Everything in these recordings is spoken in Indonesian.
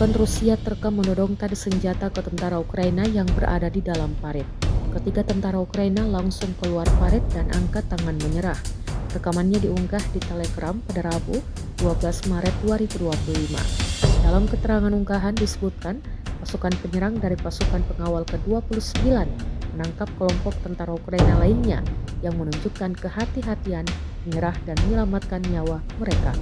Pasukan Rusia terekam menodongkan senjata ke tentara Ukraina yang berada di dalam parit. Ketiga tentara Ukraina langsung keluar parit dan angkat tangan menyerah. Rekamannya diunggah di Telegram pada Rabu, 12 Maret 2025. Dalam keterangan unggahan disebutkan, pasukan penyerang dari pasukan pengawal ke-29 menangkap kelompok tentara Ukraina lainnya yang menunjukkan kehati-hatian, menyerah dan menyelamatkan nyawa mereka.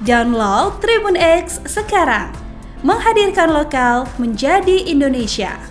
Download Tribun X sekarang, menghadirkan lokal menjadi Indonesia.